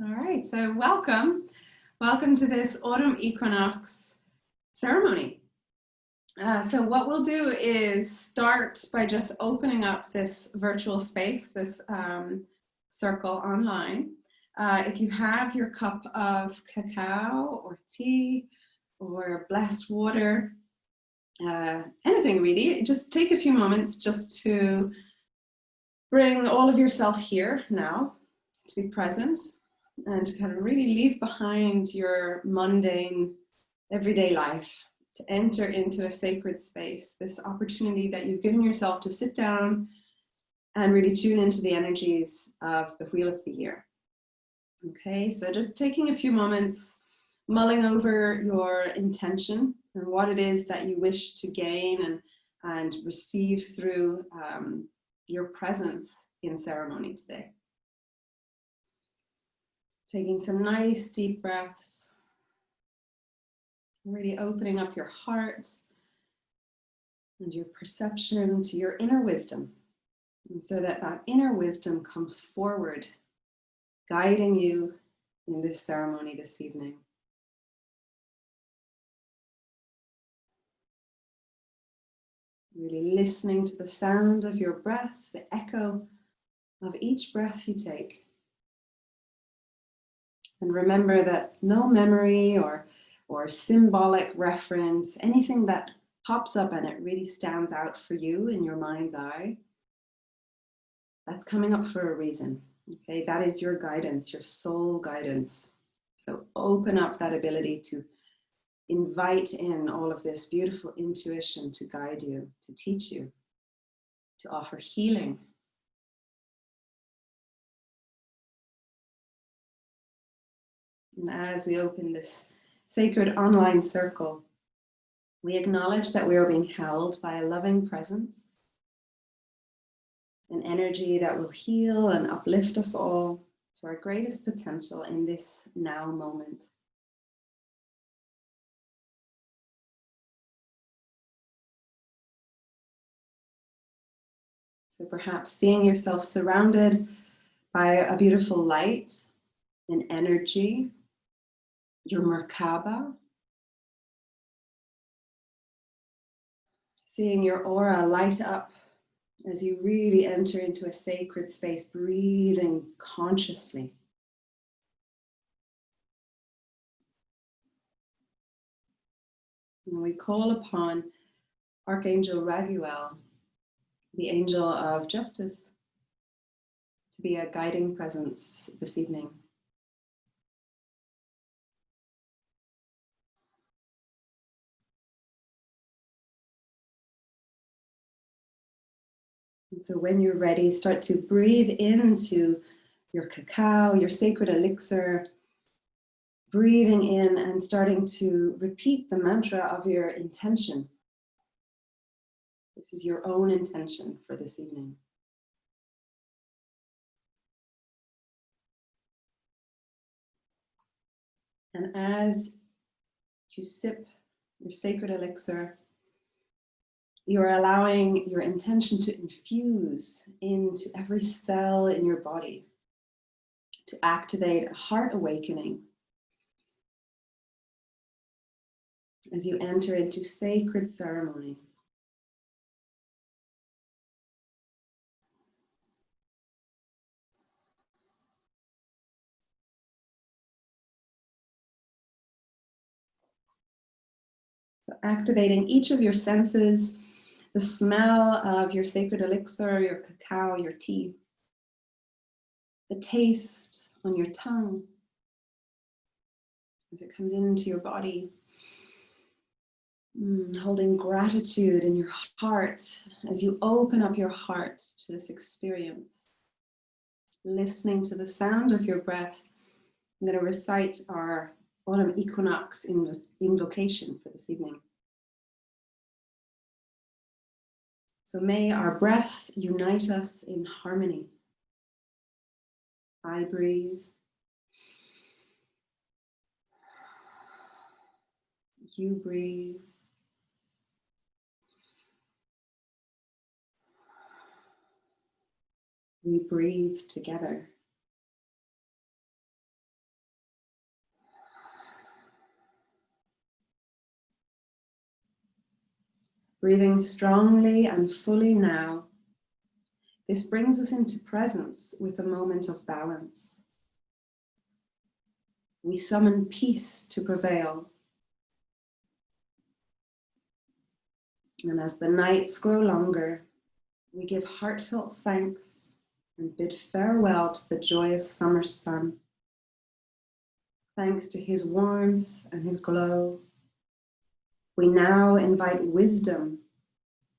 All right, so welcome to this autumn equinox ceremony. So what we'll do is start by just opening up this virtual space, this circle online. If you have your cup of cacao or tea or blessed water, anything really, just take a few moments just to bring all of yourself here now, to be present, and to kind of really leave behind your mundane everyday life, to enter into a sacred space, this opportunity that you've given yourself to sit down and really tune into the energies of the wheel of the year. Okay, so just taking a few moments, mulling over your intention and what it is that you wish to gain and receive through your presence in ceremony today. Taking some nice deep breaths, really opening up your heart and your perception to your inner wisdom. And so that inner wisdom comes forward, guiding you in this ceremony this evening. Really listening to the sound of your breath, the echo of each breath you take. And remember that no memory or symbolic reference, anything that pops up and it really stands out for you in your mind's eye, that's coming up for a reason. Okay, that is your guidance, your soul guidance. So open up that ability to invite in all of this beautiful intuition to guide you, to teach you, to offer healing. And as we open this sacred online circle, we acknowledge that we are being held by a loving presence, an energy that will heal and uplift us all to our greatest potential in this now moment. So perhaps seeing yourself surrounded by a beautiful light, an energy, your Merkaba, seeing your aura light up as you really enter into a sacred space, breathing consciously. And we call upon Archangel Raguel, the angel of justice, to be a guiding presence this evening. And so when you're ready, start to breathe into your cacao, your sacred elixir, breathing in and starting to repeat the mantra of your intention. This is your own intention for this evening. And as you sip your sacred elixir, you are allowing your intention to infuse into every cell in your body, to activate a heart awakening as you enter into sacred ceremony. So activating each of your senses, the smell of your sacred elixir, your cacao, your tea, the taste on your tongue as it comes into your body, holding gratitude in your heart as you open up your heart to this experience, listening to the sound of your breath. I'm going to recite our autumn equinox invocation for this evening. So may our breath unite us in harmony. I breathe. You breathe. We breathe together. Breathing strongly and fully now. This brings us into presence with a moment of balance. We summon peace to prevail. And as the nights grow longer, we give heartfelt thanks and bid farewell to the joyous summer sun. Thanks to his warmth and his glow, we now invite wisdom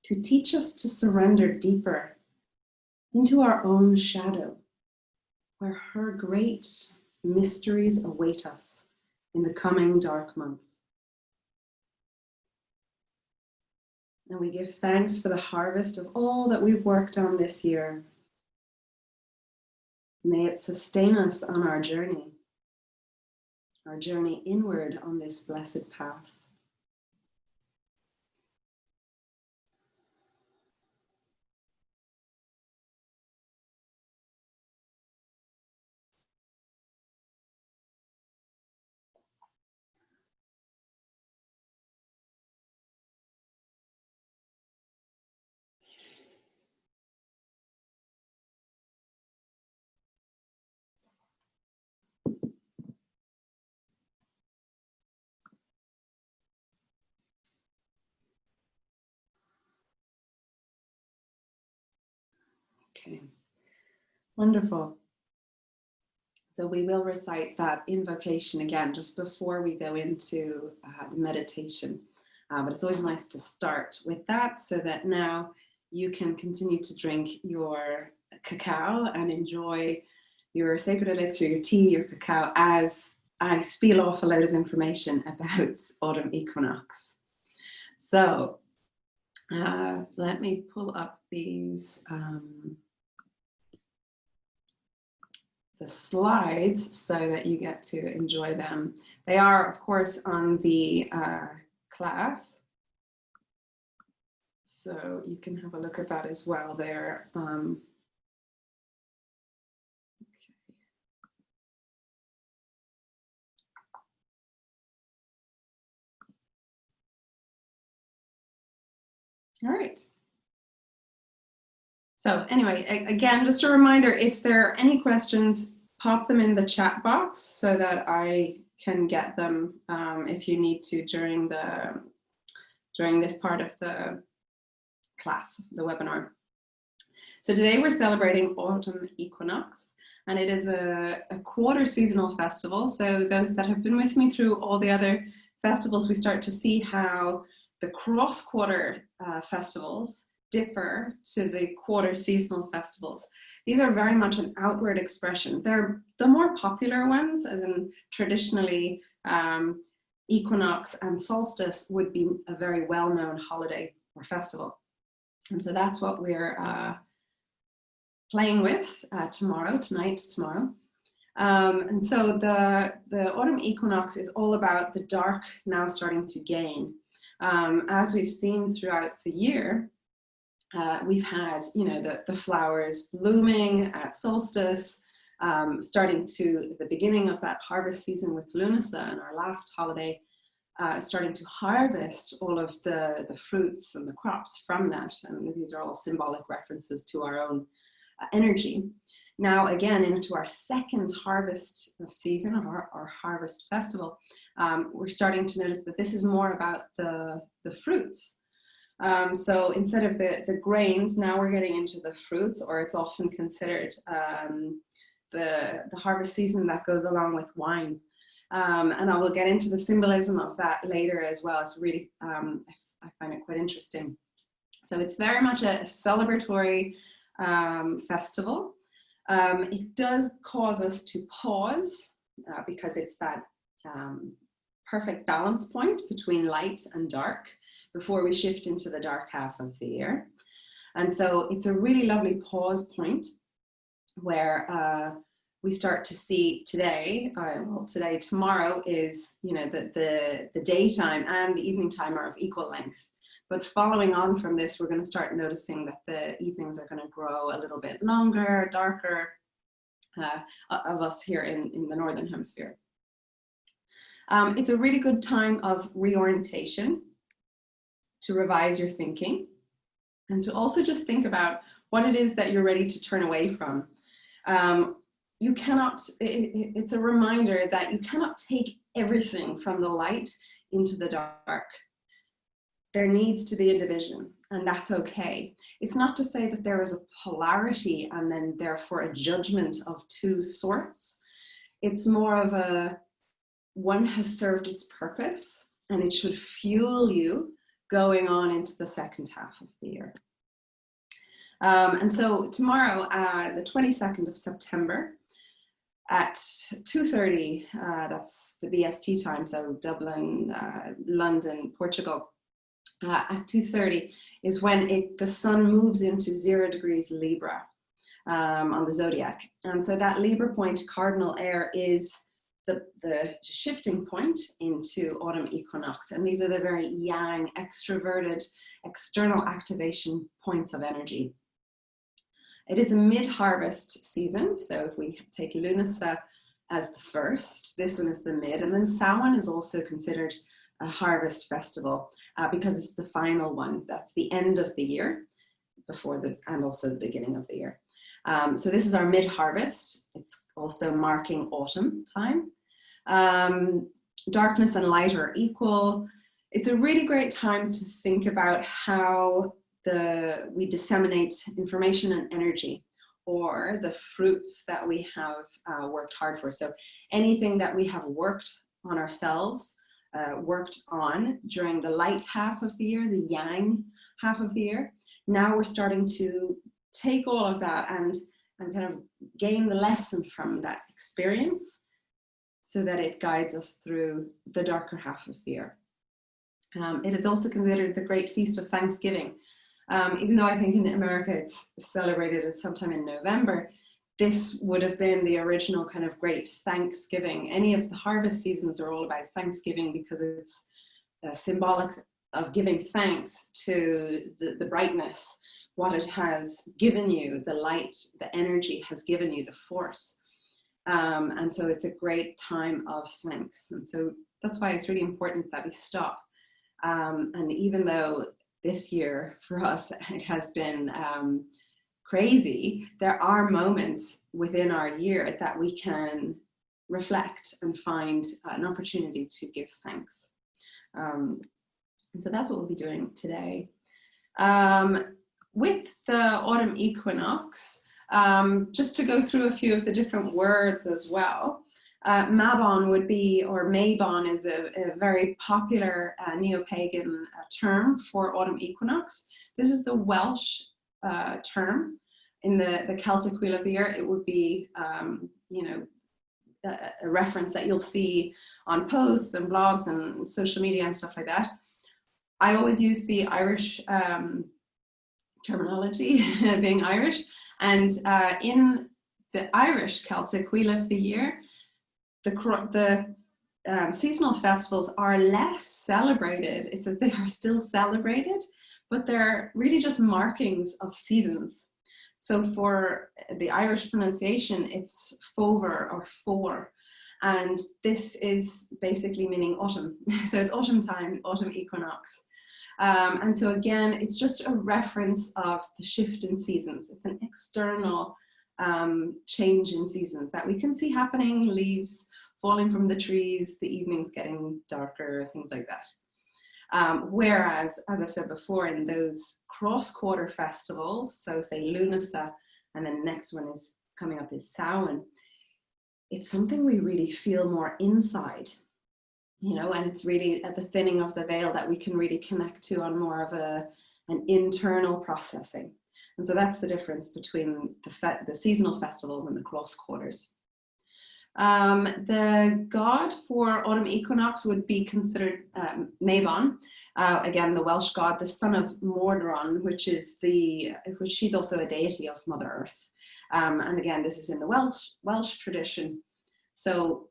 to teach us to surrender deeper into our own shadow, where her great mysteries await us in the coming dark months. And we give thanks for the harvest of all that we've worked on this year. May it sustain us on our journey inward on this blessed path. Okay, wonderful. So we will recite that invocation again just before we go into the meditation. But it's always nice to start with that so that now you can continue to drink your cacao and enjoy your sacred elixir, your tea, your cacao, as I spiel off a load of information about autumn equinox. So let me pull up these the slides so that you get to enjoy them. They are, of course, on the class. So you can have a look at that as well there. Okay. All right. So anyway, again, just a reminder, if there are any questions, pop them in the chat box so that I can get them if you need to during this part of the class, the webinar. So today we're celebrating autumn equinox, and it is a quarter seasonal festival. So those that have been with me through all the other festivals, we start to see how the cross-quarter festivals differ to the quarter seasonal festivals. These are very much an outward expression. They're the more popular ones, as in traditionally equinox and solstice would be a very well-known holiday or festival. And so that's what we're playing with tonight, tomorrow. And so the autumn equinox is all about the dark now starting to gain. As we've seen throughout the year, we've had, the flowers blooming at solstice, starting to the beginning of that harvest season with Lunasa and our last holiday, starting to harvest all of the fruits and the crops from that. And these are all symbolic references to our own energy. Now, again, into our second harvest season, our harvest festival, we're starting to notice that this is more about the fruits. So instead of the grains, now we're getting into the fruits, or it's often considered the harvest season that goes along with wine. And I will get into the symbolism of that later as well. It's really, I find it quite interesting. So it's very much a celebratory festival. It does cause us to pause because it's that perfect balance point between light and dark before we shift into the dark half of the year. And so it's a really lovely pause point where we start to see today, tomorrow is, the daytime and the evening time are of equal length. But following on from this, we're going to start noticing that the evenings are going to grow a little bit longer, darker, of us here in the Northern Hemisphere. It's a really good time of reorientation. to revise your thinking, and to also just think about what it is that you're ready to turn away from. You cannot, it's a reminder that you cannot take everything from the light into the dark. There needs to be a division, and that's okay. It's not to say that there is a polarity and then therefore a judgment of two sorts. It's more of a, one has served its purpose and it should fuel you going on into the second half of the year. And so tomorrow, the 22nd of September, at 2:30, that's the BST time, so Dublin, London, Portugal, at 2:30 is when the sun moves into 0 degrees Libra on the zodiac. And so that Libra point, cardinal air, is the shifting point into autumn equinox. And these are the very yang, extroverted, external activation points of energy. It is a mid-harvest season. So if we take Lunasa as the first, this one is the mid, and then Samhain is also considered a harvest festival because it's the final one. That's the end of the year and also the beginning of the year. So this is our mid-harvest. It's also marking autumn time. Darkness and light are equal. It's a really great time to think about how we disseminate information and energy, or the fruits that we have worked hard for. So anything that we have worked on ourselves, worked on during the light half of the year, the yang half of the year, now we're starting to take all of that and kind of gain the lesson from that experience so that it guides us through the darker half of the year. It is also considered the great feast of Thanksgiving. Even though I think in America it's celebrated at sometime in November, this would have been the original kind of great Thanksgiving. Any of the harvest seasons are all about Thanksgiving because it's symbolic of giving thanks to the brightness, what it has given you, the light, the energy has given you, the force. And so it's a great time of thanks. And so that's why it's really important that we stop. And even though this year for us, it has been crazy, there are moments within our year that we can reflect and find an opportunity to give thanks. And so that's what we'll be doing today. With the autumn equinox, just to go through a few of the different words as well. Mabon would be, or Mabon is a very popular neo-pagan term for autumn equinox. This is the Welsh term. In the Celtic Wheel of the Year, it would be, a reference that you'll see on posts and blogs and social media and stuff like that. I always use the Irish terminology, being Irish, and in the Irish Celtic Wheel of the Year, the seasonal festivals are less celebrated. It's that they are still celebrated, but they're really just markings of seasons. So for the Irish pronunciation, it's fover or for, and this is basically meaning autumn. So it's autumn time, autumn equinox. And so again, it's just a reference of the shift in seasons. It's an external change in seasons that we can see happening, leaves falling from the trees, the evenings getting darker, things like that. Whereas, as I've said before, in those cross-quarter festivals, so say Lunasa, and then the next one is coming up is Samhain, it's something we really feel more inside, and it's really at the thinning of the veil that we can really connect to on more of an internal processing. And so that's the difference between the seasonal festivals and the cross quarters. The god for autumn equinox would be considered Mabon, again the Welsh god, the son of Mordron, which she's also a deity of Mother Earth. And again, this is in the Welsh tradition. So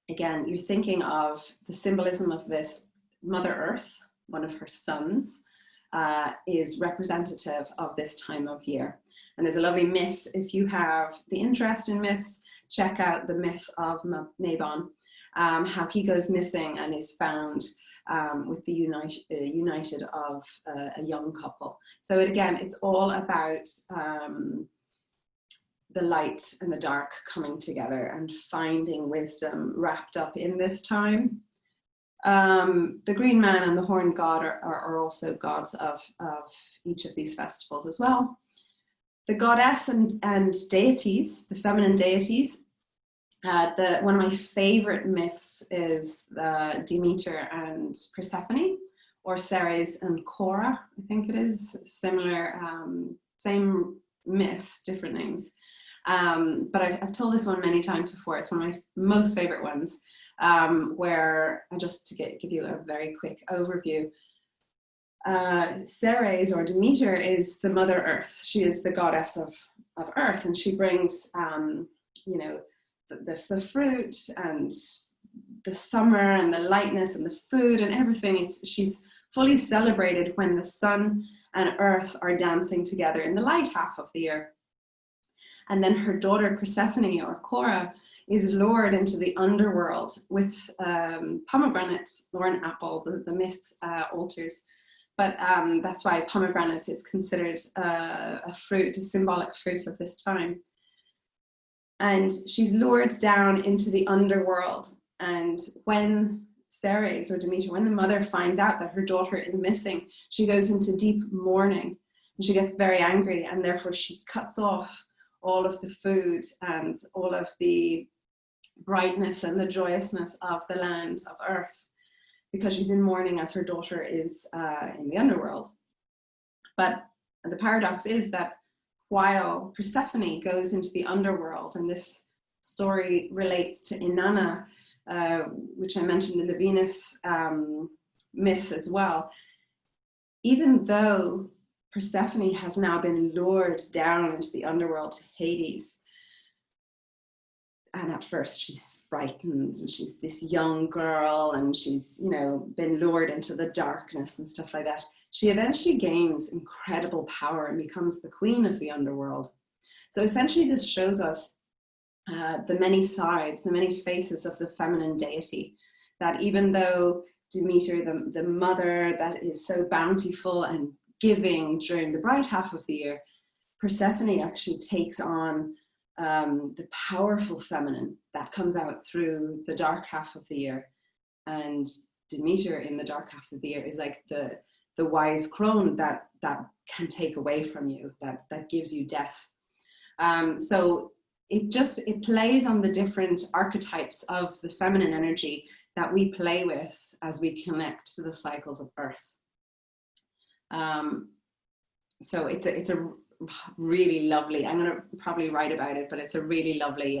again, you're thinking of the symbolism of this Mother Earth, one of her sons, is representative of this time of year. And there's a lovely myth. If you have the interest in myths, check out the myth of Mabon, how he goes missing and is found with the united of a young couple. So again, it's all about the light and the dark coming together and finding wisdom wrapped up in this time. The green man and the horned god are also gods of each of these festivals as well. The goddess and deities, the feminine deities, one of my favorite myths is Demeter and Persephone, or Ceres and Cora, I think it is. Similar, same myth, different names. But I've told this one many times before. It's one of my most favorite ones, where, just to give you a very quick overview, Ceres, or Demeter, is the Mother Earth. She is the goddess of Earth, and she brings, you know, the fruit and the summer and the lightness and the food and everything. She's fully celebrated when the sun and earth are dancing together in the light half of the year. And then her daughter Persephone, or Cora, is lured into the underworld with pomegranates or an apple. The myth alters. But that's why pomegranate is considered a fruit, a symbolic fruit of this time. And she's lured down into the underworld. And when Ceres, or Demeter, when the mother finds out that her daughter is missing, she goes into deep mourning, and she gets very angry, and therefore she cuts off all of the food and all of the brightness and the joyousness of the land of Earth, because she's in mourning as her daughter is in the underworld. But the paradox is that while Persephone goes into the underworld, and this story relates to Inanna, which I mentioned in the Venus myth as well, even though Persephone has now been lured down into the underworld to Hades, and at first she's frightened, and she's this young girl, and she's, you know, been lured into the darkness and stuff like that, she eventually gains incredible power and becomes the queen of the underworld. So essentially this shows us the many sides, the many faces of the feminine deity, that even though Demeter, the mother that is so bountiful and giving during the bright half of the year, Persephone actually takes on the powerful feminine that comes out through the dark half of the year. And Demeter in the dark half of the year is like the wise crone that can take away from you, that gives you death. So it plays on the different archetypes of the feminine energy that we play with as we connect to the cycles of Earth. So it's a really lovely, I'm going to probably write about it, but it's a really lovely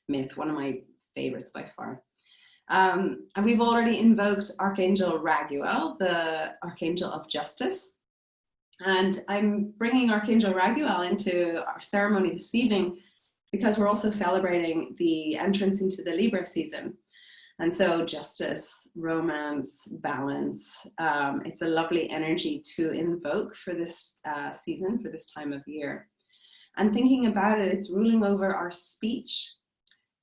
myth, one of my favorites by far. And we've already invoked Archangel Raguel, the Archangel of Justice. And I'm bringing Archangel Raguel into our ceremony this evening because we're also celebrating the entrance into the Libra season. And so justice, romance, balance, it's a lovely energy to invoke for this season, for this time of year. And thinking about it, it's ruling over our speech,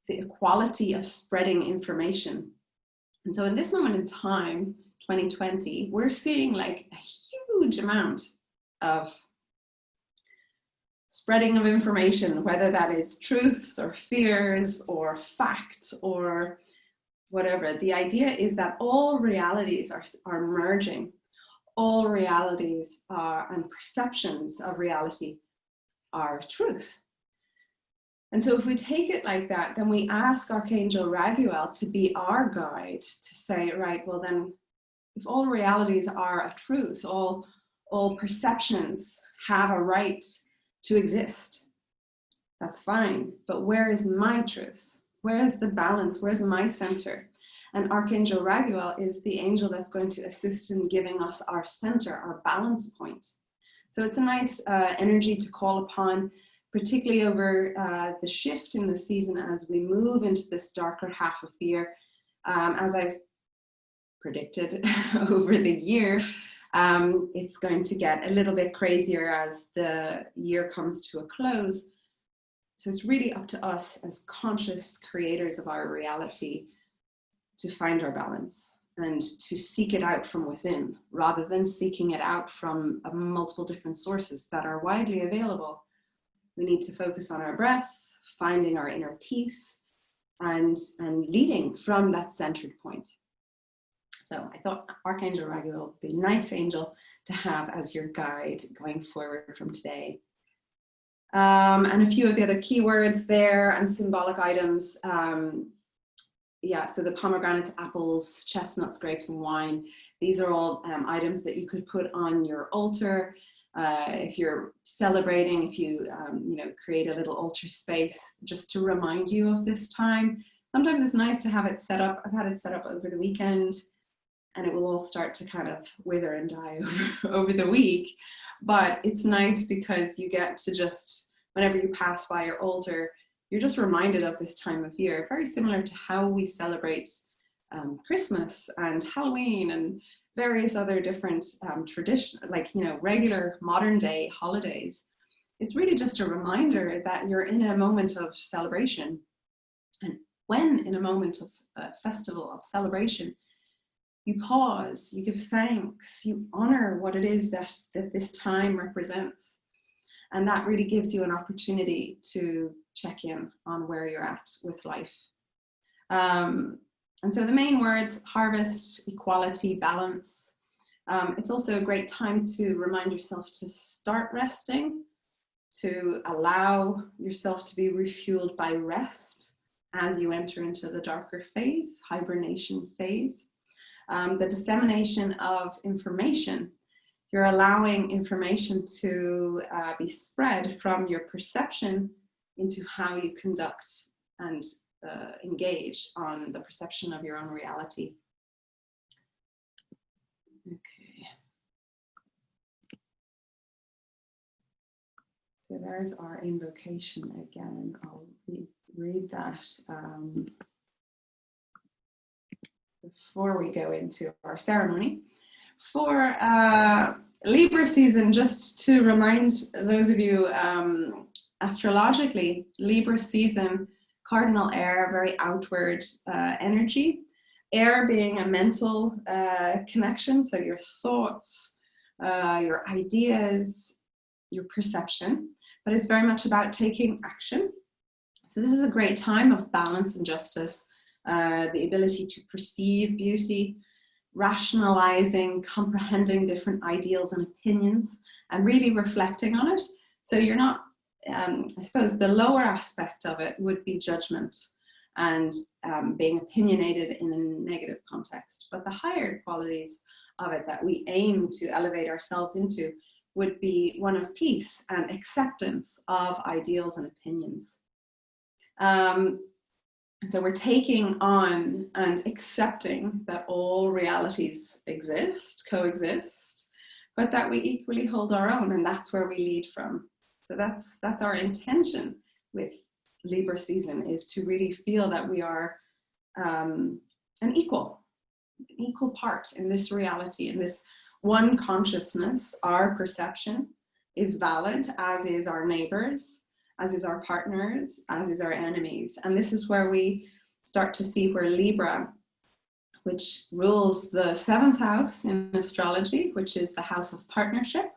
the equality of spreading information. And so in this moment in time, 2020, we're seeing like a huge amount of spreading of information, whether that is truths or fears or fact or whatever. The idea is that all realities are merging. All realities and perceptions of reality are truth. And so if we take it like that, then we ask Archangel Raguel to be our guide, to say, right, well then, if all realities are a truth, all perceptions have a right to exist, that's fine. But where is my truth? Where is the balance? Where's my center? And Archangel Raguel is the angel that's going to assist in giving us our center, our balance point. So it's a nice energy to call upon, particularly over the shift in the season as we move into this darker half of the year. As I've predicted over the year, it's going to get a little bit crazier as the year comes to a close. So it's really up to us as conscious creators of our reality to find our balance. and to seek it out from within rather than seeking it out from multiple different sources that are widely available. We need to focus on our breath, finding our inner peace, and leading from that centered point. So I thought Archangel Raguel would be a nice angel to have as your guide going forward from today. And a few of the other keywords there and symbolic items. Yeah, so the pomegranates, apples, chestnuts, grapes, and wine. These are all items that you could put on your altar. If you're celebrating, if you, create a little altar space just to remind you of this time. Sometimes it's nice to have it set up. I've had it set up over the weekend, and it will all start to kind of wither and die over the week. But it's nice because you get to just, whenever you pass by your altar, you're just reminded of this time of year, very similar to how we celebrate Christmas and Halloween and various other different traditions, like, regular modern day holidays. It's really just a reminder that you're in a moment of celebration. And when in a moment of a festival of celebration, you pause, you give thanks, you honor what it is that this time represents. And that really gives you an opportunity to check in on where you're at with life. And so the main words: harvest, equality, balance. It's also a great time to remind yourself to start resting, to allow yourself to be refueled by rest as you enter into the darker phase, hibernation phase. The dissemination of information. You're allowing information to be spread from your perception into how you conduct and engage on the perception of your own reality. Okay. So there's our invocation again. I'll read that before we go into our ceremony. For Libra season, just to remind those of you, astrologically, Libra season, cardinal air, very outward energy. Air being a mental connection, so your thoughts, your ideas, your perception, but it's very much about taking action. So this is a great time of balance and justice, the ability to perceive beauty, rationalizing, comprehending different ideals and opinions, and really reflecting on it. So you're not, I suppose the lower aspect of it would be judgment and being opinionated in a negative context. But the higher qualities of it that we aim to elevate ourselves into would be one of peace and acceptance of ideals and opinions. And so we're taking on and accepting that all realities exist, coexist, but that we equally hold our own, and that's where we lead from. So that's our intention with Libra season, is to really feel that we are an equal part in this reality, in this one consciousness. Our perception is valid, as is our neighbors, as is our partners, as is our enemies. And this is where we start to see where Libra, which rules the 7th house in astrology, which is the house of partnership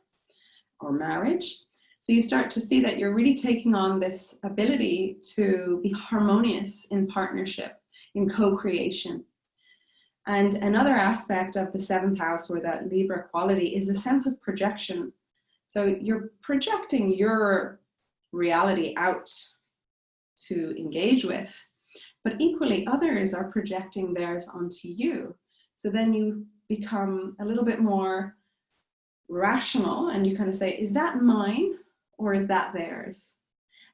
or marriage. So you start to see that you're really taking on this ability to be harmonious in partnership, in co-creation. And another aspect of the 7th house, or that Libra quality, is a sense of projection. So you're projecting your reality out to engage with, but equally others are projecting theirs onto you. So then you become a little bit more rational, and you kind of say, is that mine or is that theirs?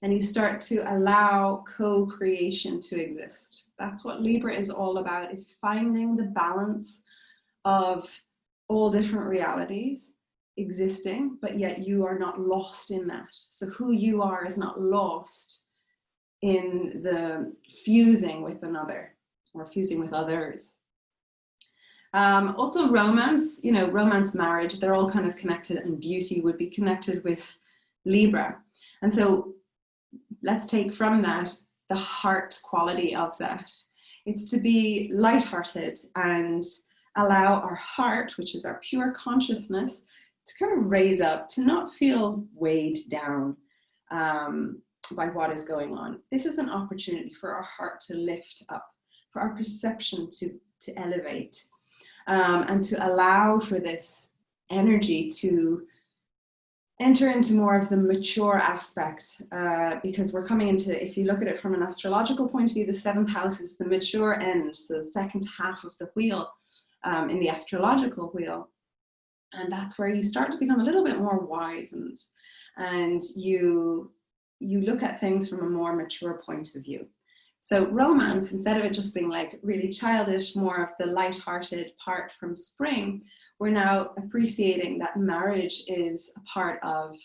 And you start to allow co-creation to exist. That's what Libra is all about, is finding the balance of all different realities existing, but yet you are not lost in that. So who you are is not lost in the fusing with another or fusing with others. Also romance, romance, marriage, they're all kind of connected, and beauty would be connected with Libra. And so let's take from that the heart quality of that. It's to be lighthearted and allow our heart, which is our pure consciousness, to kind of raise up, to not feel weighed down by what is going on. This is an opportunity for our heart to lift up, for our perception to elevate, and to allow for this energy to enter into more of the mature aspect, because we're coming into, if you look at it from an astrological point of view, the 7th house is the mature end, so the second half of the wheel, in the astrological wheel. And that's where you start to become a little bit more wise, and you look at things from a more mature point of view. So romance, instead of it just being like really childish, more of the light-hearted part from spring, we're now appreciating that marriage is a part of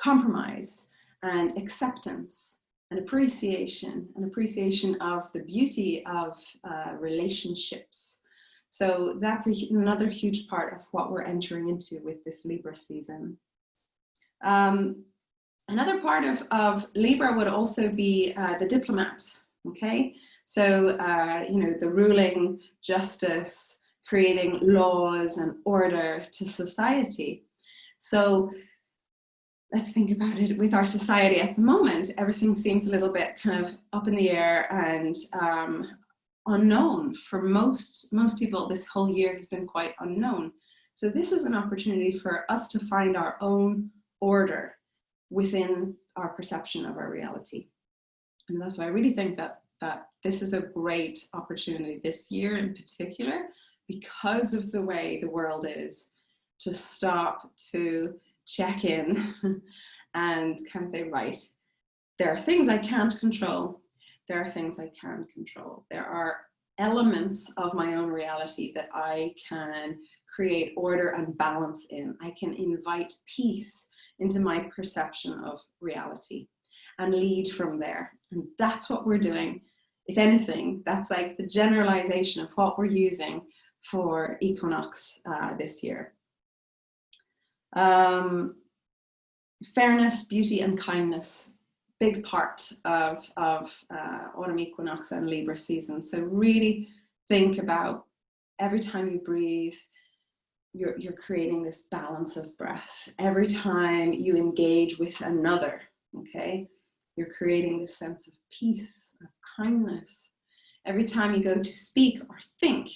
compromise and acceptance and appreciation of the beauty of relationships. So that's another huge part of what we're entering into with this Libra season. Another part of Libra would also be the diplomat, okay? So, the ruling, justice, creating laws and order to society. So let's think about it with our society at the moment. Everything seems a little bit kind of up in the air and unknown. For most people, this whole year has been quite unknown. So this is an opportunity for us to find our own order within our perception of our reality. And that's why I really think that this is a great opportunity this year in particular, because of the way the world is, to stop, to check in and kind of say, right, there are things I can't control. There are things I can control. There are elements of my own reality that I can create order and balance in. I can invite peace into my perception of reality and lead from there. And that's what we're doing. If anything, that's like the generalization of what we're using for Equinox this year. Fairness, beauty, and kindness, big part of autumn equinox and Libra season. So really think about every time you breathe, you're creating this balance of breath. Every time you engage with another, okay, you're creating this sense of peace, of kindness. Every time you go to speak or think,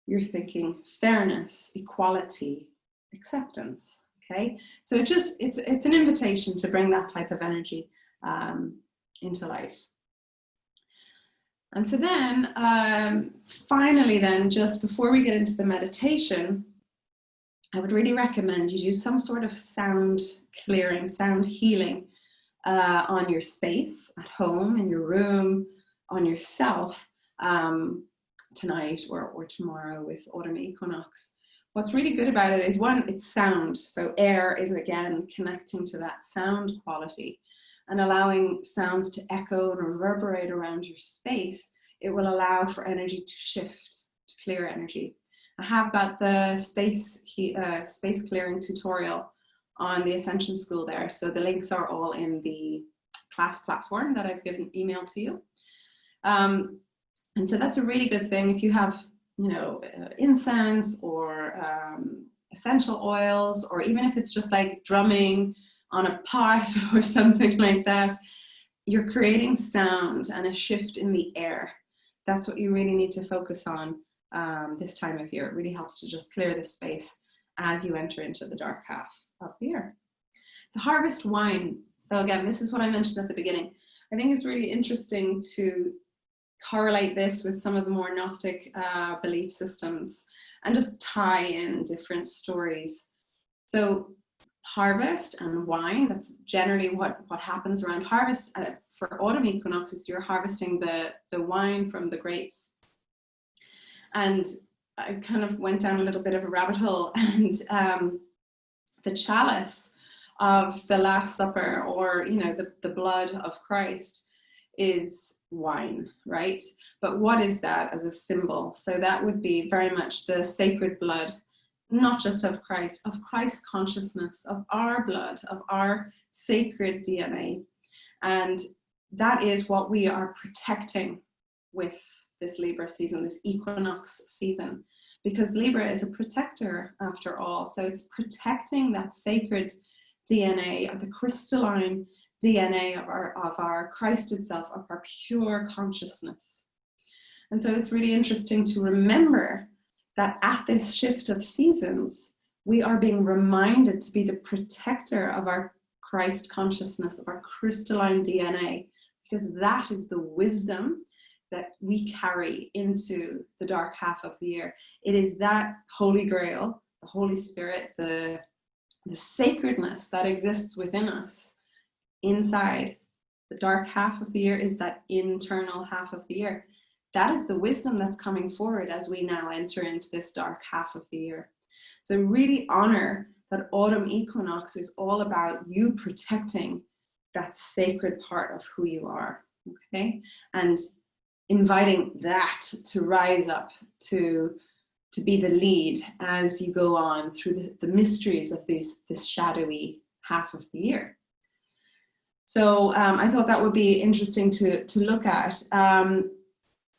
you're thinking fairness, equality, acceptance. Okay, so it's an invitation to bring that type of energy into life. And so then, finally then, just before we get into the meditation, I would really recommend you do some sort of sound clearing, sound healing on your space, at home, in your room, on yourself, tonight or tomorrow with autumn equinox. What's really good about it is, one, it's sound. So air is, again, connecting to that sound quality and allowing sounds to echo and reverberate around your space. It will allow for energy to shift, to clear energy. I have got the space clearing tutorial on the Ascension School there. So the links are all in the class platform that I've given email to you. And so that's a really good thing if you have, incense or essential oils, or even if it's just like drumming on a pot or something like that, you're creating sound and a shift in the air. That's what you really need to focus on this time of year. It really helps to just clear the space as you enter into the dark half of the year. The harvest wine. So again, this is what I mentioned at the beginning. I think it's really interesting to correlate this with some of the more Gnostic belief systems and just tie in different stories. So harvest and wine, that's generally what happens around harvest. For autumn equinoxes, you're harvesting the wine from the grapes. And I kind of went down a little bit of a rabbit hole, and the chalice of the Last Supper, or the blood of Christ, is wine, right? But what is that as a symbol? So that would be very much the sacred blood, not just of Christ's consciousness, of our blood, of our sacred DNA. And that is what we are protecting with this Libra season, this equinox season, because Libra is a protector after all. So it's protecting that sacred DNA, of the crystalline DNA of our Christed self, of our pure consciousness. And so it's really interesting to remember that at this shift of seasons, we are being reminded to be the protector of our Christ consciousness, of our crystalline DNA, because that is the wisdom that we carry into the dark half of the year. It is that Holy Grail, the Holy Spirit, the sacredness that exists within us inside the dark half of the year, is that internal half of the year. That is the wisdom that's coming forward as we now enter into this dark half of the year. So really honor that autumn equinox is all about you protecting that sacred part of who you are, okay? And inviting that to rise up, to be the lead as you go on through the mysteries of this shadowy half of the year. So I thought that would be interesting to look at.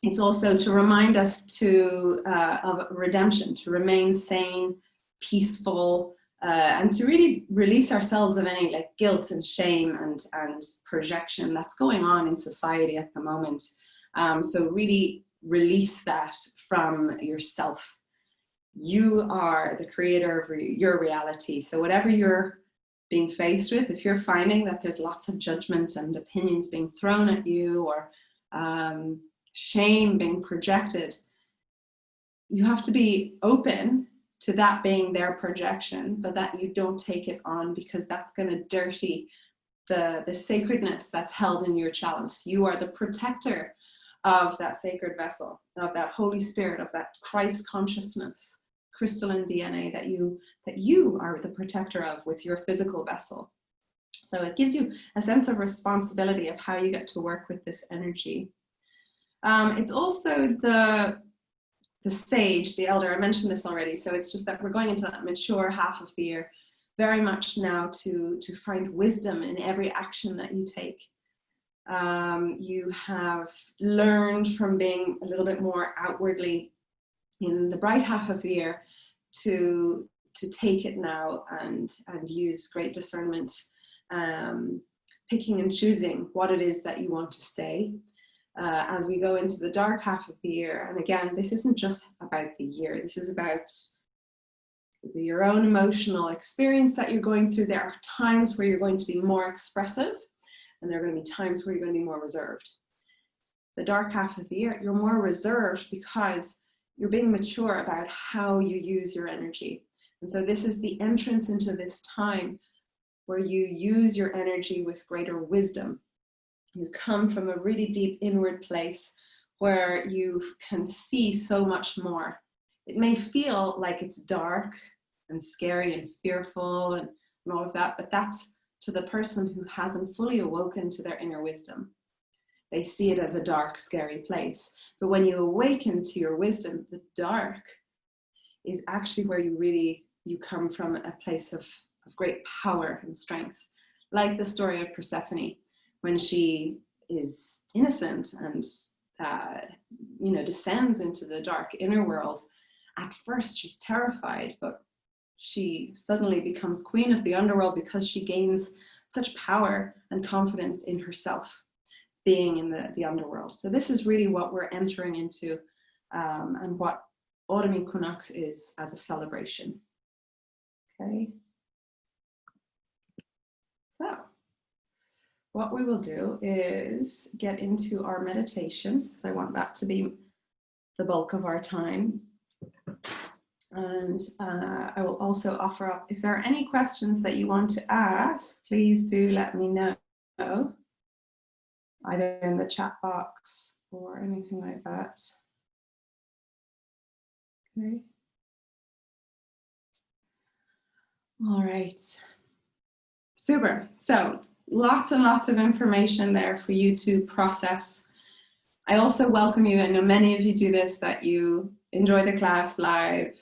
It's also to remind us of redemption, to remain sane, peaceful, and to really release ourselves of any like guilt and shame and projection that's going on in society at the moment. So really release that from yourself. You are the creator of your reality. So whatever you're being faced with, if you're finding that there's lots of judgment and opinions being thrown at you, or shame being projected, you have to be open to that being their projection, but that you don't take it on, because that's going to dirty the sacredness that's held in your chalice. You are the protector of that sacred vessel, of that Holy Spirit, of that Christ consciousness, crystalline DNA that you are the protector of with your physical vessel. So it gives you a sense of responsibility of how you get to work with this energy. It's also the sage, the elder. I mentioned this already. So it's just that we're going into that mature half of the year, very much now to find wisdom in every action that you take. You have learned from being a little bit more outwardly in the bright half of the year to take it now and use great discernment, picking and choosing what it is that you want to say. As we go into the dark half of the year. And again, this isn't just about the year. This is about your own emotional experience that you're going through. There are times where you're going to be more expressive, and there are going to be times where you're going to be more reserved. The dark half of the year, you're more reserved because you're being mature about how you use your energy. And so this is the entrance into this time where you use your energy with greater wisdom. You come from a really deep inward place where you can see so much more. It may feel like it's dark and scary and fearful and all of that, but that's to the person who hasn't fully awoken to their inner wisdom. They see it as a dark, scary place. But when you awaken to your wisdom, the dark is actually where you come from a place of great power and strength. Like the story of Persephone, when she is innocent and descends into the dark inner world. At first she's terrified, but she suddenly becomes queen of the underworld because she gains such power and confidence in herself being in the underworld. So this is really what we're entering into, and what autumn equinox is as a celebration. Okay. So what we will do is get into our meditation, because I want that to be the bulk of our time. And I will also offer up, if there are any questions that you want to ask, please do let me know, either in the chat box or anything like that. Okay. All right. Super. So lots and lots of information there for you to process. I also welcome you, I know many of you do this, that you enjoy the class live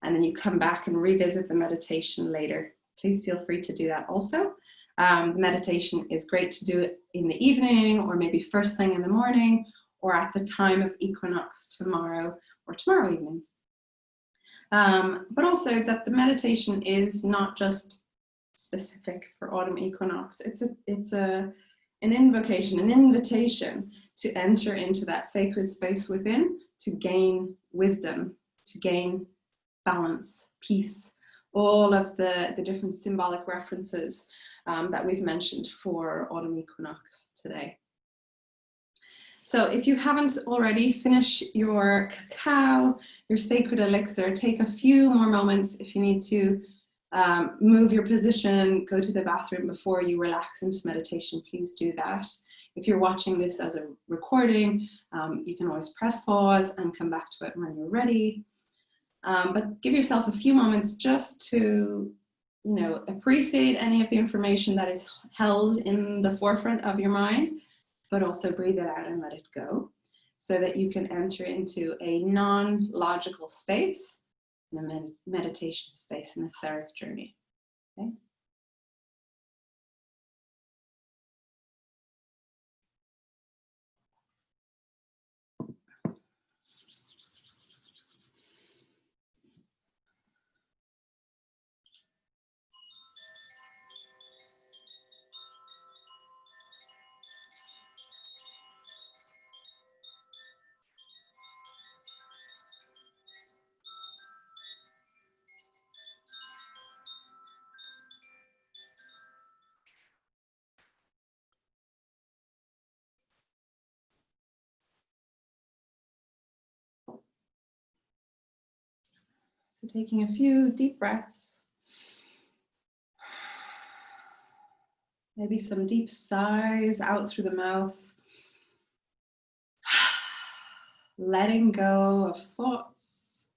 and then you come back and revisit the meditation later. Please feel free to do that also. Meditation is great to do it in the evening or maybe first thing in the morning, or at the time of equinox tomorrow or tomorrow evening. But also that the meditation is not just specific for autumn equinox. It's an invocation, an invitation to enter into that sacred space within, to gain wisdom, to gain balance, peace, all of the different symbolic references that we've mentioned for autumn equinox today. So if you haven't already, finish your cacao, your sacred elixir. Take a few more moments if you need to move your position, go to the bathroom before you relax into meditation. Please do that. If you're watching this as a recording, you can always press pause and come back to it when you're ready. But give yourself a few moments just to, appreciate any of the information that is held in the forefront of your mind, but also breathe it out and let it go so that you can enter into a non-logical space, in a meditation space, an etheric journey. Okay? So taking a few deep breaths, maybe some deep sighs out through the mouth, letting go of thoughts,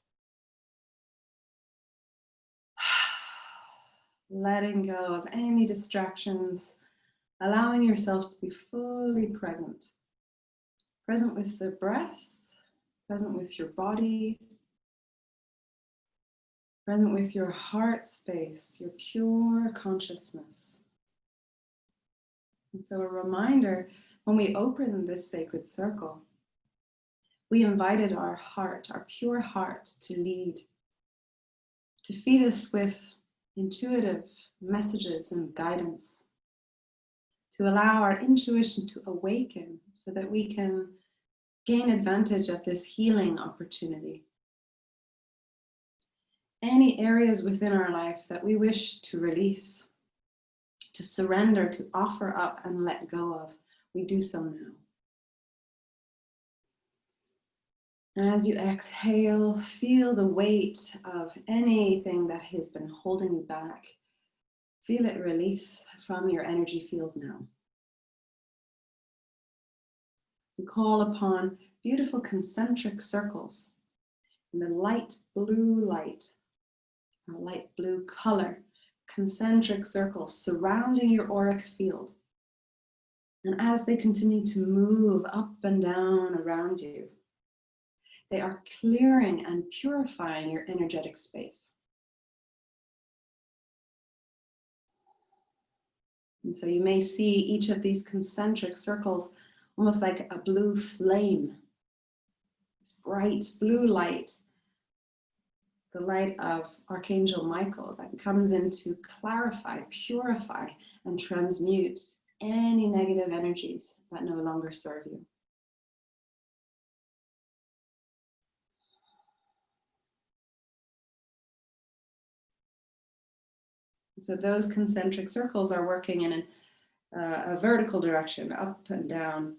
letting go of any distractions, allowing yourself to be fully present. Present with the breath, present with your body, present with your heart space, your pure consciousness. And so a reminder, when we open this sacred circle, we invited our heart, our pure heart, to lead, to feed us with intuitive messages and guidance, to allow our intuition to awaken so that we can gain advantage of this healing opportunity. Any areas within our life that we wish to release, to surrender, to offer up and let go of, we do so now. And as you exhale, feel the weight of anything that has been holding you back. Feel it release from your energy field now. We call upon beautiful concentric circles in the light blue light, or light blue color, concentric circles surrounding your auric field. And as they continue to move up and down around you, they are clearing and purifying your energetic space. And so you may see each of these concentric circles almost like a blue flame, this bright blue light, the light of Archangel Michael that comes in to clarify, purify, and transmute any negative energies that no longer serve you. So those concentric circles are working in a vertical direction, up and down.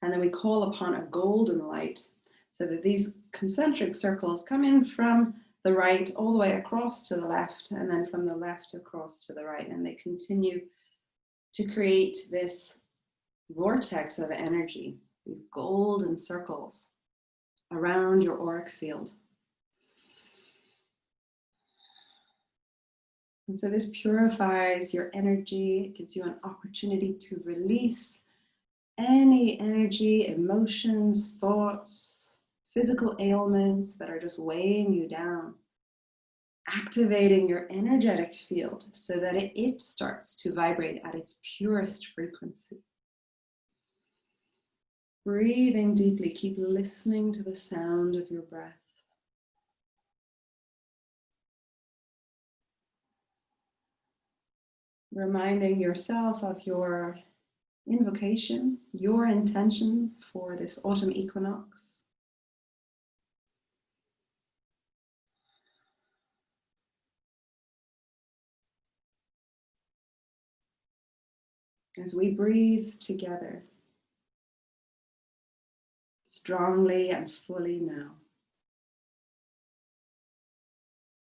And then we call upon a golden light so that these concentric circles come in from the right all the way across to the left, and then from the left across to the right. And they continue to create this vortex of energy, these golden circles around your auric field. And so this purifies your energy. It gives you an opportunity to release any energy, emotions, thoughts, physical ailments that are just weighing you down. activating your energetic field so that it starts to vibrate at its purest frequency. Breathing deeply, keep listening to the sound of your breath. Reminding yourself of your invocation, your intention for this autumn equinox. As we breathe together, strongly and fully now,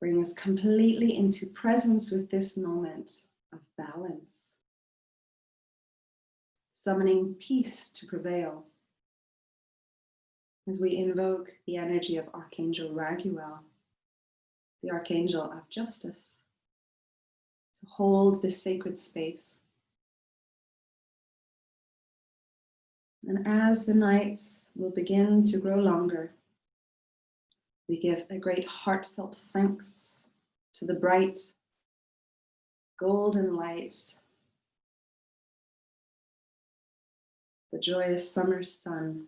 bring us completely into presence with this moment of balance, summoning peace to prevail as we invoke the energy of Archangel Raguel, the Archangel of Justice, to hold this sacred space. And as the nights will begin to grow longer, we give a great heartfelt thanks to the bright golden light, the joyous summer sun,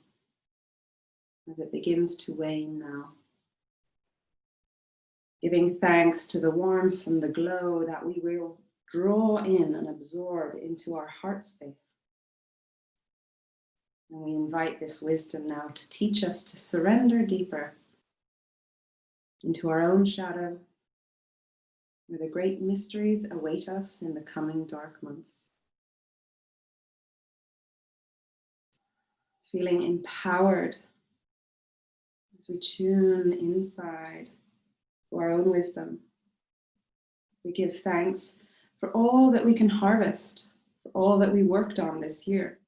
as it begins to wane now. Giving thanks to the warmth and the glow that we will draw in and absorb into our heart space. And we invite this wisdom now to teach us to surrender deeper into our own shadow, where the great mysteries await us in the coming dark months. Feeling empowered as we tune inside to our own wisdom. We give thanks for all that we can harvest, for all that we worked on this year.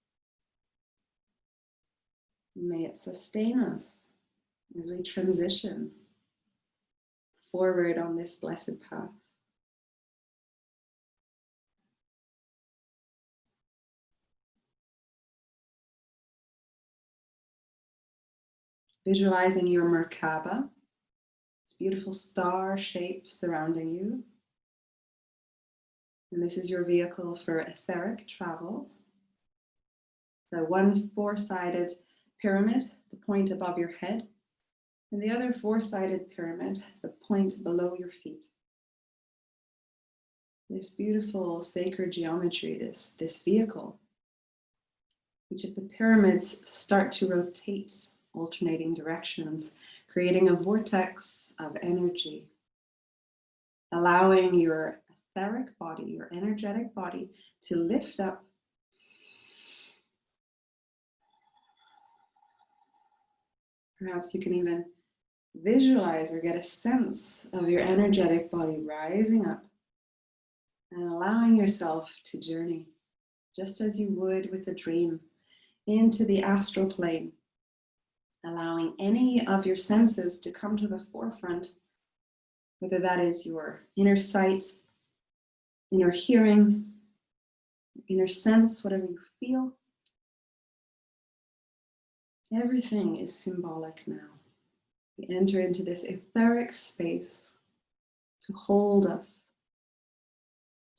May it sustain us as we transition forward on this blessed path. Visualizing your Merkaba, this beautiful star shape surrounding you. And this is your vehicle for etheric travel. So one four-sided pyramid, the point above your head, and the other four-sided pyramid, the point below your feet. This beautiful sacred geometry, this vehicle, each of the pyramids start to rotate, alternating directions, creating a vortex of energy, allowing your etheric body, your energetic body, to lift up Perhaps you can even visualize or get a sense of your energetic body rising up and allowing yourself to journey, just as you would with a dream, into the astral plane, allowing any of your senses to come to the forefront, whether that is your inner sight, inner hearing, inner sense, whatever you feel. Everything is symbolic now. We enter into this etheric space to hold us,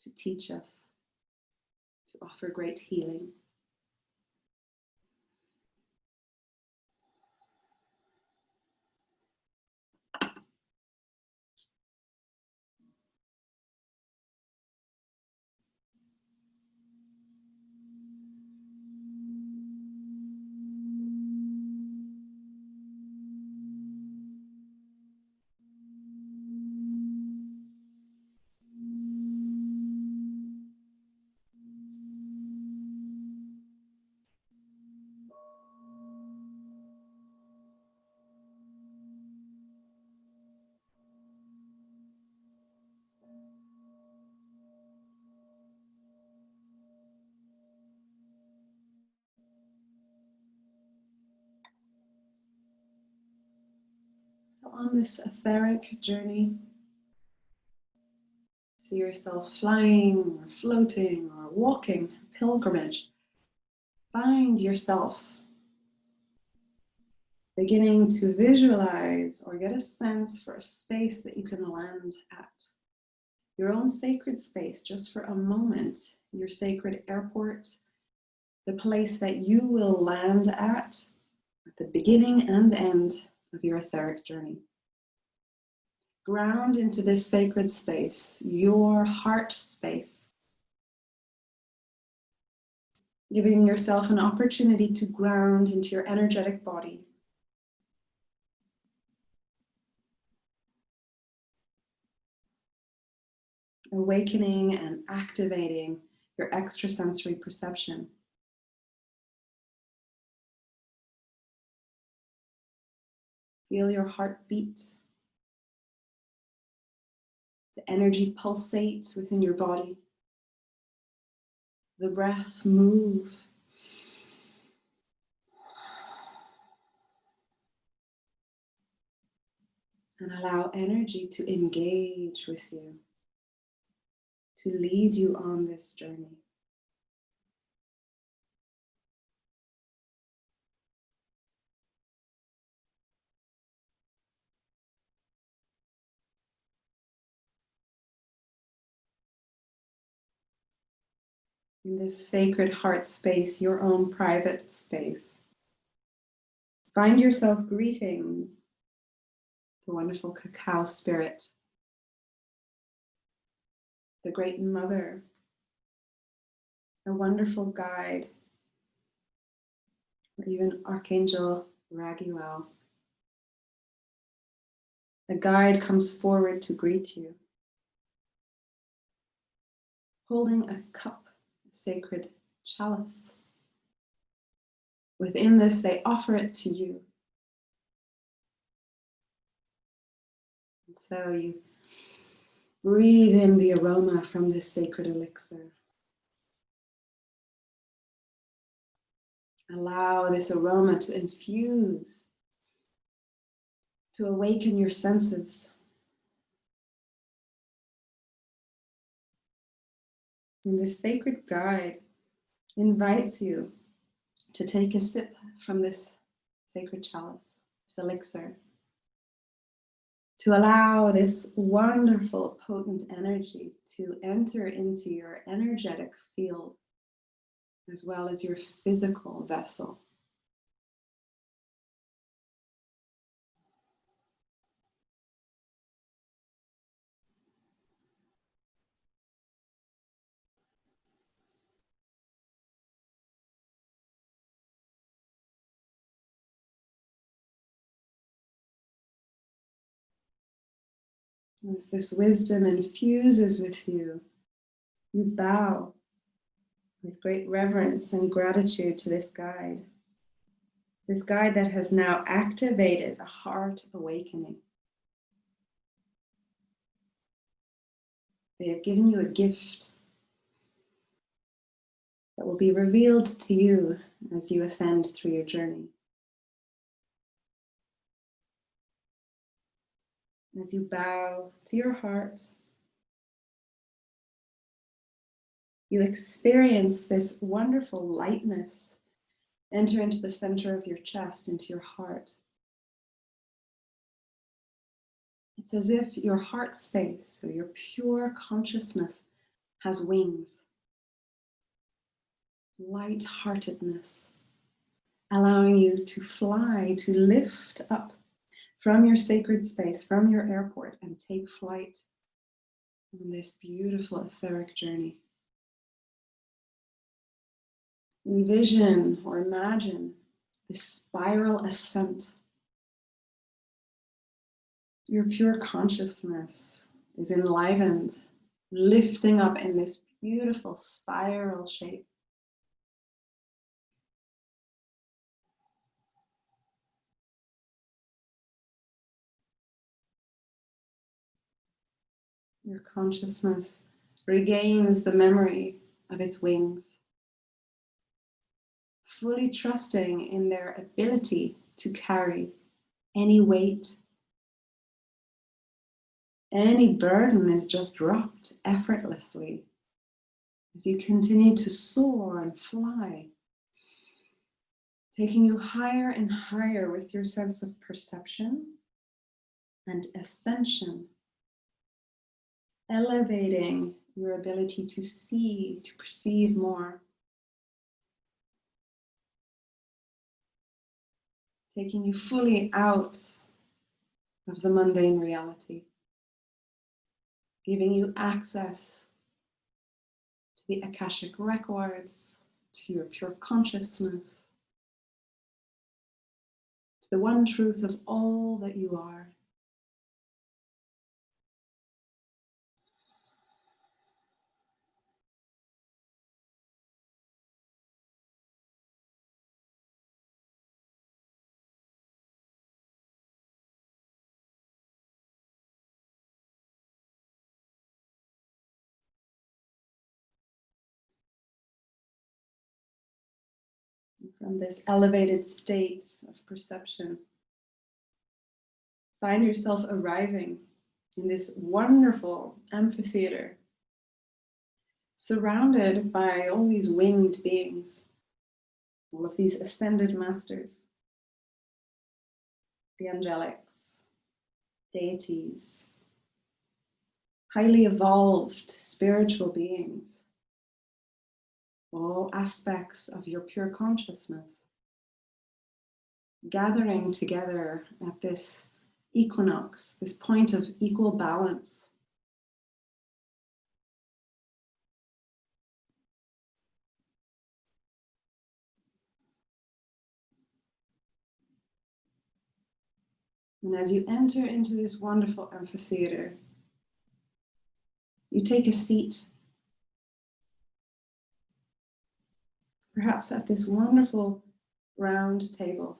to teach us, to offer great healing. So on this etheric journey, see yourself flying or floating or walking, pilgrimage. Find yourself beginning to visualize or get a sense for a space that you can land at. Your own sacred space, just for a moment, your sacred airport, the place that you will land at the beginning and end of your etheric journey. Ground into this sacred space, your heart space, giving yourself an opportunity to ground into your energetic body. Awakening and activating your extrasensory perception. Feel your heart beat. The energy pulsates within your body. The breath move. And allow energy to engage with you, to lead you on this journey. In this sacred heart space, your own private space, find yourself greeting the wonderful cacao spirit, the great mother, a wonderful guide, or even Archangel Raguel. A guide comes forward to greet you, holding a cup, a sacred chalice. Within this, they offer it to you. And so you breathe in the aroma from this sacred elixir. Allow this aroma to infuse, to awaken your senses. And this sacred guide invites you to take a sip from this sacred chalice, this elixir, to allow this wonderful, potent energy to enter into your energetic field, as well as your physical vessel. As this wisdom infuses with you, you bow with great reverence and gratitude to this guide that has now activated a heart awakening. They have given you a gift that will be revealed to you as you ascend through your journey. As you bow to your heart, you experience this wonderful lightness enter into the center of your chest, into your heart. It's as if your heart space or your pure consciousness has wings. Light-heartedness, allowing you to fly, to lift up from your sacred space, from your airport, and take flight on this beautiful etheric journey. Envision or imagine this spiral ascent. Your pure consciousness is enlivened, lifting up in this beautiful spiral shape. Your consciousness regains the memory of its wings, fully trusting in their ability to carry any weight. Any burden is just dropped effortlessly as you continue to soar and fly, taking you higher and higher with your sense of perception and ascension, elevating your ability to see, to perceive more, taking you fully out of the mundane reality, giving you access to the Akashic records, to your pure consciousness, to the one truth of all that you are. From this elevated state of perception, find yourself arriving in this wonderful amphitheater, surrounded by all these winged beings, all of these ascended masters, the angelics, deities, highly evolved spiritual beings, all aspects of your pure consciousness, gathering together at this equinox, this point of equal balance. And as you enter into this wonderful amphitheater, you take a seat, perhaps at this wonderful round table.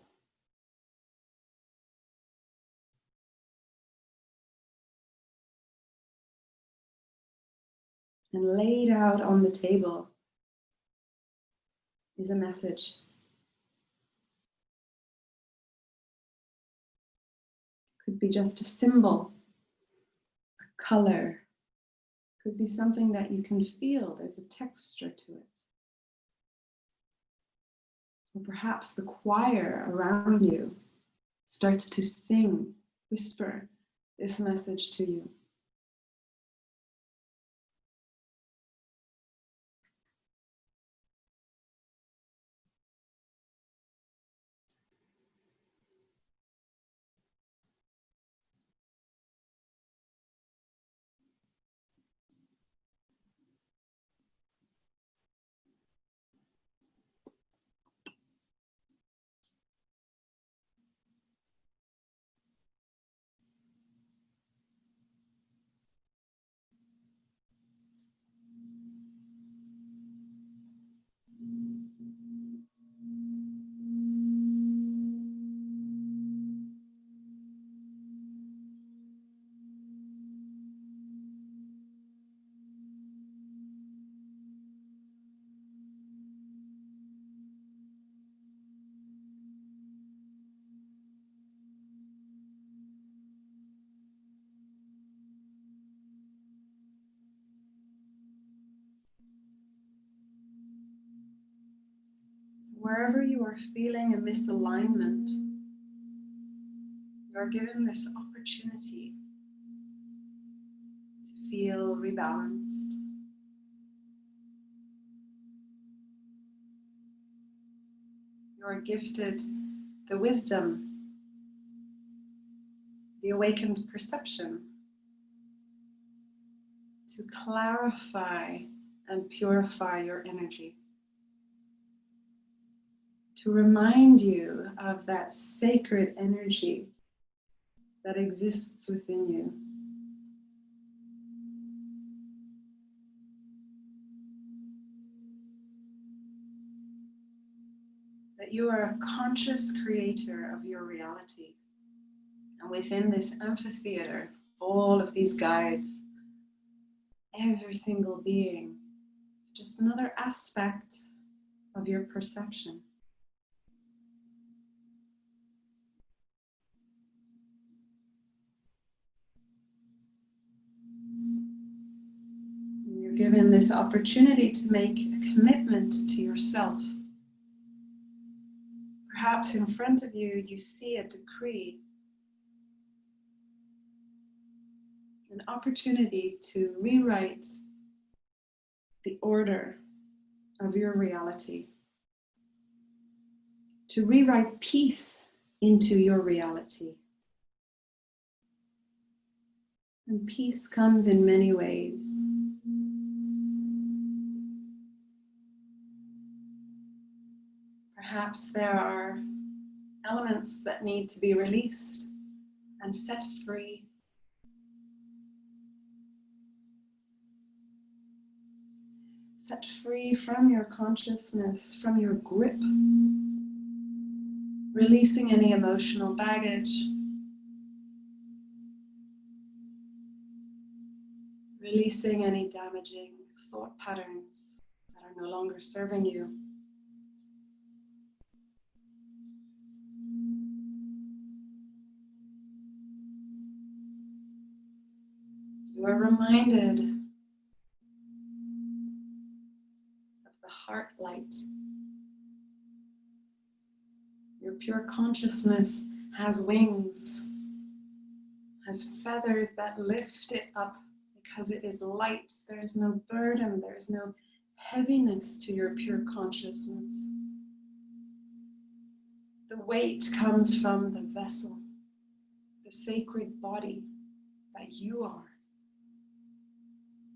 And laid out on the table is a message. Could be just a symbol, a color. Could be something that you can feel. There's a texture to it. Or perhaps the choir around you starts to sing, whisper this message to you. Wherever you are feeling a misalignment, you are given this opportunity to feel rebalanced. You are gifted the wisdom, the awakened perception to clarify and purify your energy, to remind you of that sacred energy that exists within you. That you are a conscious creator of your reality. And within this amphitheater, all of these guides, every single being, is just another aspect of your perception. You're given this opportunity to make a commitment to yourself. perhaps in front of you, you see a decree, an opportunity to rewrite the order of your reality, to rewrite peace into your reality. And peace comes in many ways. Perhaps there are elements that need to be released and set free. Set free from your consciousness, from your grip, releasing any emotional baggage, releasing any damaging thought patterns that are no longer serving you. You are reminded of the heart light. Your pure consciousness has wings, has feathers that lift it up because it is light. There is no burden, there is no heaviness to your pure consciousness. The weight comes from the vessel, the sacred body that you are.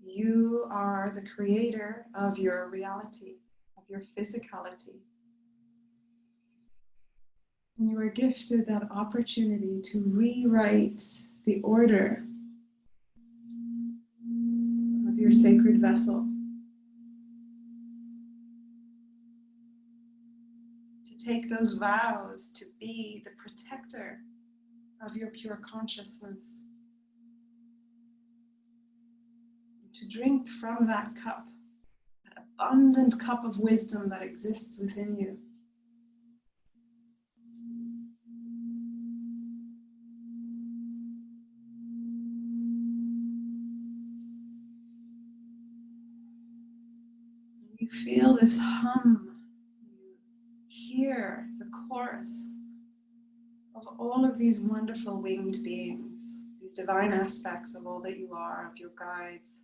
You are the creator of your reality, of your physicality. And you are gifted that opportunity to rewrite the order of your sacred vessel. To take those vows to be the protector of your pure consciousness. To drink from that cup, that abundant cup of wisdom that exists within you. You feel this hum, you hear the chorus of all of these wonderful winged beings, these divine aspects of all that you are, of your guides,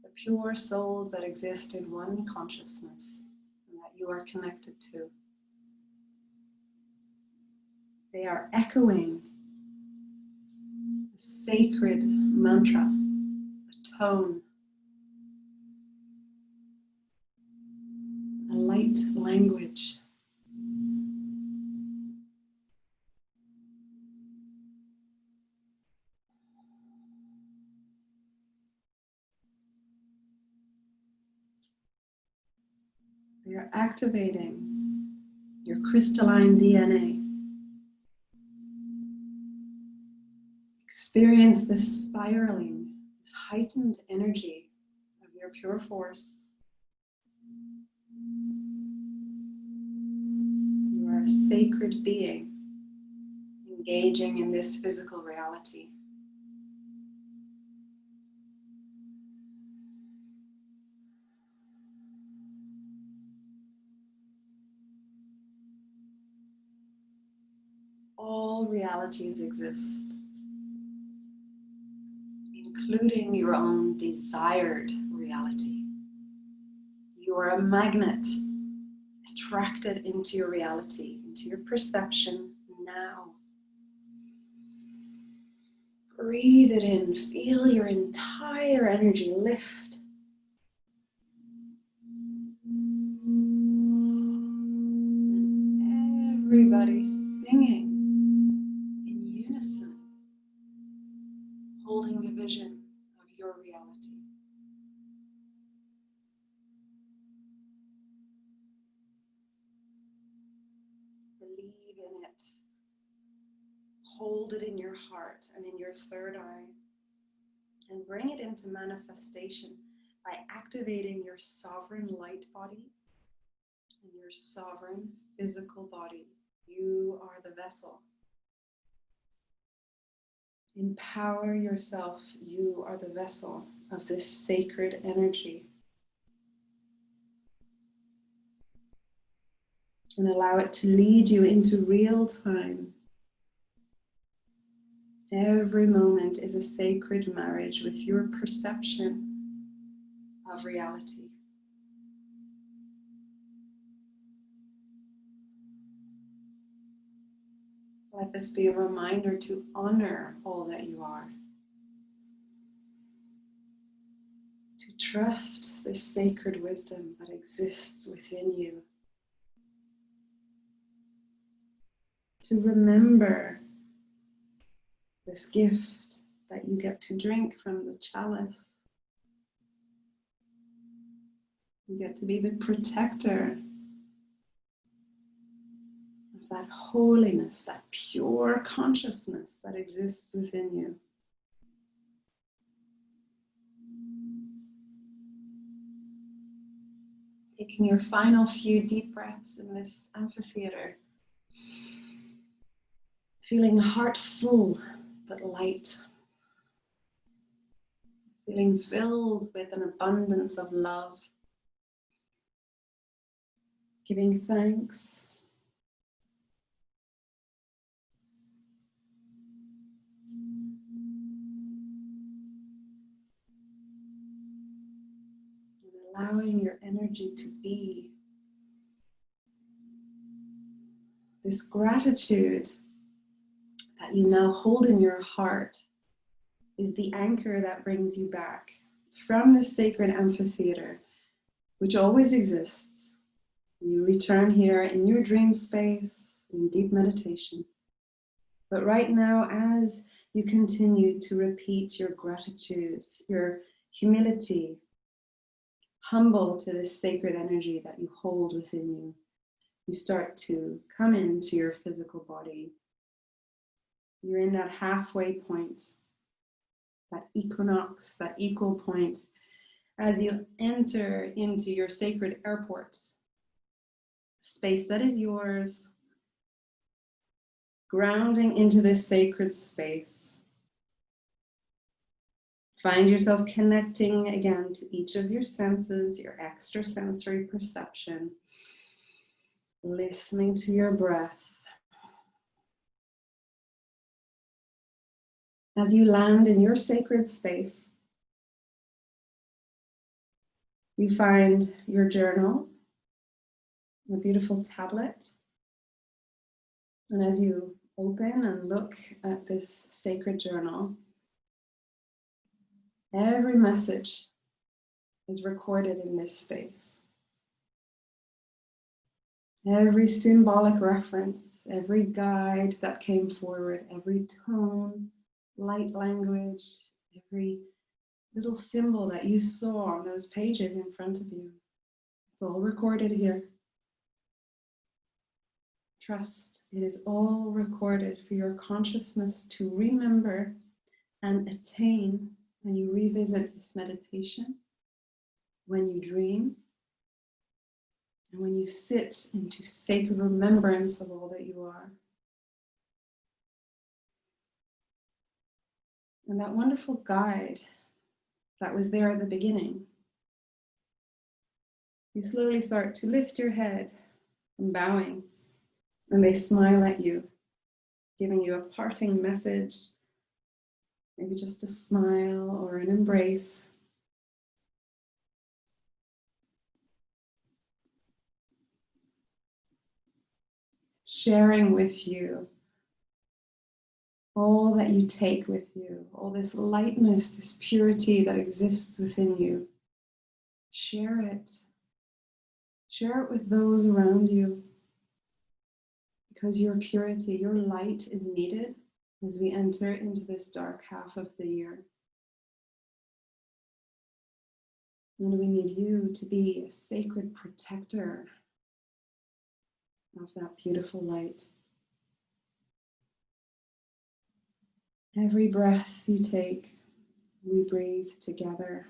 the pure souls that exist in one consciousness and that you are connected to. They are echoing a sacred mantra, a tone, a light language. They are activating your crystalline DNA. Experience this spiraling, this heightened energy of your pure force. You are a sacred being engaging in this physical reality. All realities exist, including your own desired reality. You are a magnet attracted into your reality, into your perception now. Breathe it in, feel your entire energy lift. And everybody singing in unison, holding the vision of your reality. Believe in it. Hold it in your heart and in your third eye, and bring it into manifestation by activating your sovereign light body and your sovereign physical body. You are the vessel. Empower yourself. You are the vessel of this sacred energy. and allow it to lead you into real time. Every moment is a sacred marriage with your perception of reality. Let this be a reminder to honor all that you are, to trust this sacred wisdom that exists within you, to remember this gift that you get to drink from the chalice. You get to be the protector of that holiness, that pure consciousness that exists within you. Taking your final few deep breaths in this amphitheater, feeling the heart full but light, feeling filled with an abundance of love, giving thanks, and allowing your energy to be. This gratitude that you now hold in your heart is the anchor that brings you back from this sacred amphitheater, which always exists. You return here in your dream space, in deep meditation. But right now, as you continue to repeat your gratitude, your humility, humble to this sacred energy that you hold within you, you start to come into your physical body. You're in that halfway point, that equinox, that equal point, as you enter into your sacred airport, space that is yours, grounding into this sacred space. Find yourself connecting again to each of your senses, your extrasensory perception, listening to your breath. As you land in your sacred space, you find your journal, a beautiful tablet. And as you open and look at this sacred journal, every message is recorded in this space. Every symbolic reference, every guide that came forward, every tone, light language, every little symbol that you saw on those pages in front of you. It's all recorded here. Trust, it is all recorded for your consciousness to remember and attain when you revisit this meditation, when you dream, and when you sit into sacred remembrance of all that you are. And that wonderful guide that was there at the beginning, you slowly start to lift your head and bowing, and they smile at you, giving you a parting message, maybe just a smile or an embrace. Sharing with you all that you take with you, all this lightness, this purity that exists within you. Share it. Share it with those around you, because your purity, your light is needed as we enter into this dark half of the year. And we need you to be a sacred protector of that beautiful light. Every breath you take, we breathe together.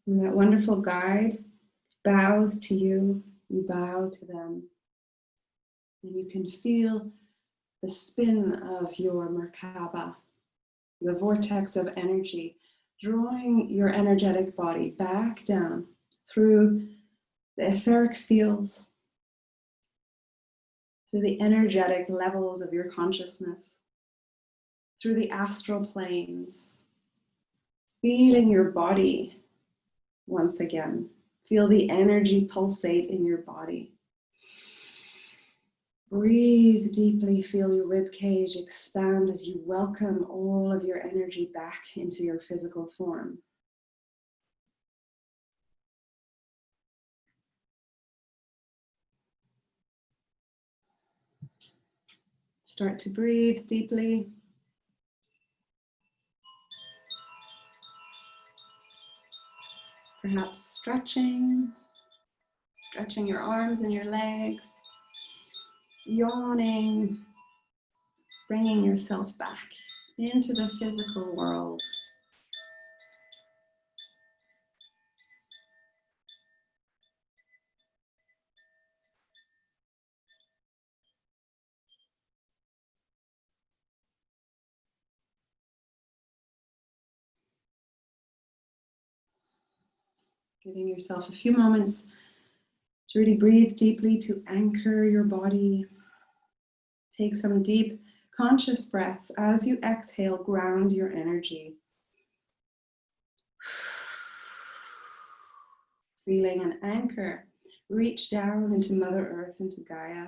And that wonderful guide bows to you, you bow to them. And you can feel the spin of your Merkaba, the vortex of energy drawing your energetic body back down through the etheric fields, through the energetic levels of your consciousness, through the astral planes, feeling your body once again. Feel the energy pulsate in your body. Breathe deeply, feel your rib cage expand as you welcome all of your energy back into your physical form. Start to breathe deeply. Perhaps stretching your arms and your legs, yawning, bringing yourself back into the physical world. Giving yourself a few moments to really breathe deeply, to anchor your body. Take some deep, conscious breaths. As you exhale, ground your energy. Feeling an anchor, reach down into Mother Earth, into Gaia.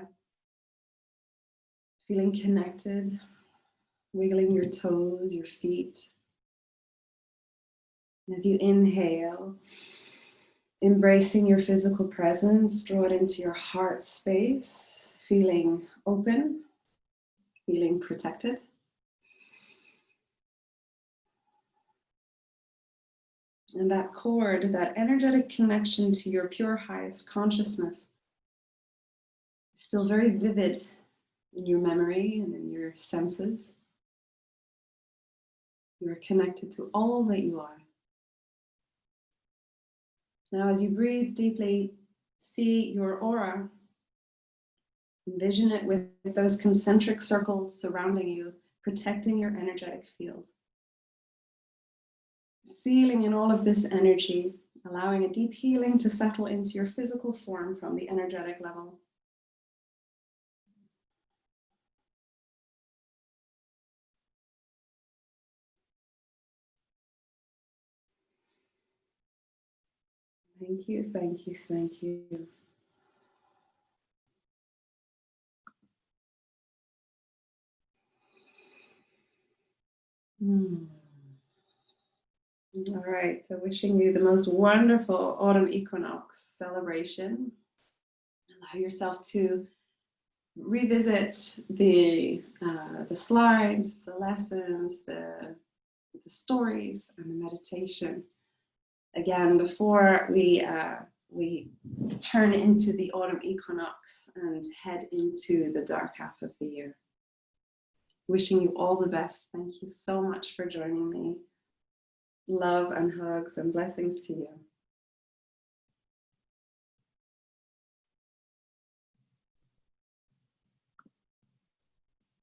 Feeling connected, wiggling your toes, your feet. As you inhale, embracing your physical presence, draw it into your heart space, feeling open, feeling protected. And that cord, that energetic connection to your pure highest consciousness is still very vivid in your memory and in your senses. You are connected to all that you are. Now, as you breathe deeply, see your aura. Envision it with those concentric circles surrounding you, protecting your energetic field. Sealing in all of this energy, allowing a deep healing to settle into your physical form from the energetic level. Thank you, thank you, thank you. All right, so wishing you the most wonderful autumn equinox celebration. Allow yourself to revisit the slides, the lessons, the stories, and the meditation. Again, before we turn into the autumn equinox and head into the dark half of the year. Wishing you all the best. Thank you so much for joining me. Love and hugs and blessings to you.